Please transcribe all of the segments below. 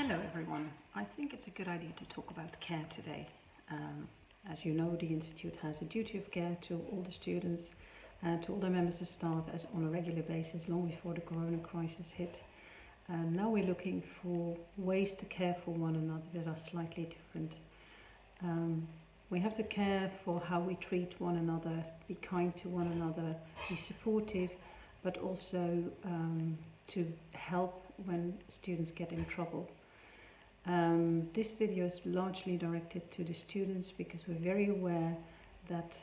Hello everyone. I think it's a good idea to talk about care today. As you know, the Institute has a duty of care to all the students and to all the members of staff as on a regular basis long before the corona crisis hit. Now we're looking for ways to care for one another that are slightly different. We have to care for how we treat one another, be kind to one another, be supportive, but also to help when students get in trouble. This video is largely directed to the students because we're very aware that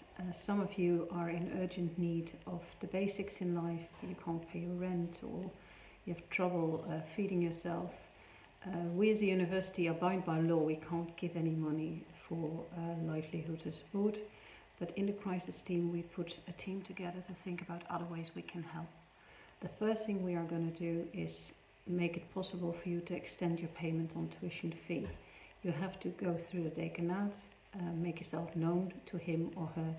some of you are in urgent need of the basics in life. You can't pay your rent or you have trouble feeding yourself. We as a university are bound by law. We can't give any money for livelihood or support, but in the crisis team we put a team together to think about other ways we can help. The first thing we are going to do is make it possible for you to extend your payment on tuition fee. You have to go through the dekanat, make yourself known to him or her,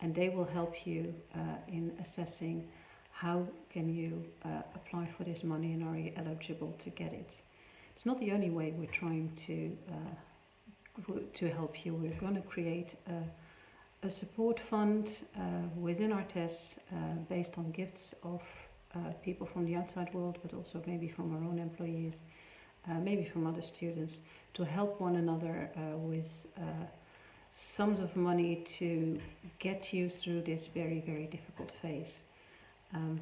and they will help you in assessing how can you apply for this money and are you eligible to get it. It's not the only way we're trying to help you. We're going to create a support fund within ArtEZ based on gifts of people from the outside world, but also maybe from our own employees, maybe from other students, to help one another with sums of money to get you through this very, very difficult phase.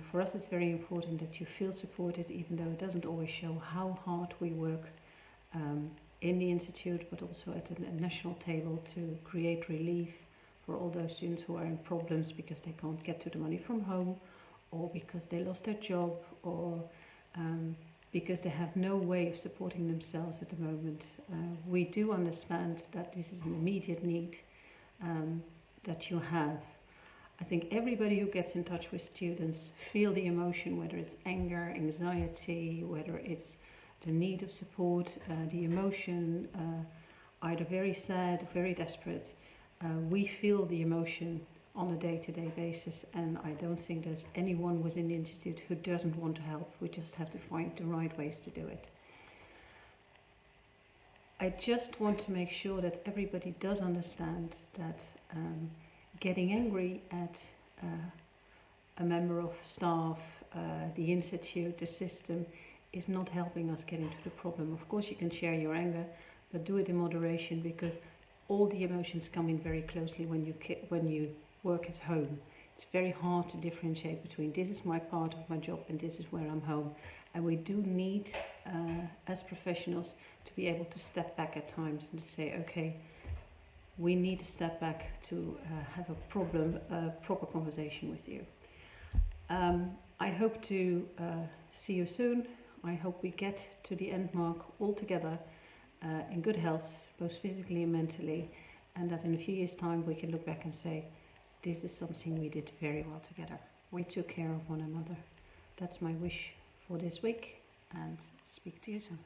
For us it's very important that you feel supported, even though it doesn't always show how hard we work in the Institute, but also at the national table to create relief for all those students who are in problems because they can't get to the money from home, or because they lost their job, or because they have no way of supporting themselves at the moment. We do understand that this is an immediate need that you have. I think everybody who gets in touch with students feel the emotion, whether it's anger, anxiety, whether it's the need of support, the emotion, either very sad, very desperate. We feel the emotion on a day-to-day basis, and I don't think there's anyone within the Institute who doesn't want to help. We just have to find the right ways to do it. I just want to make sure that everybody does understand that getting angry at a member of staff, the Institute, the system, is not helping us get into the problem. Of course you can share your anger, but do it in moderation, because all the emotions come in very closely when you work at home. It's very hard to differentiate between this is my part of my job and this is where I'm home. And we do need, as professionals, to be able to step back at times and to say, okay, we need to step back to have a proper conversation with you. I hope to see you soon. I hope we get to the end mark all together in good health, both physically and mentally, and that in a few years' time we can look back and say, this is something we did very well together. We took care of one another. That's my wish for this week, and speak to you soon.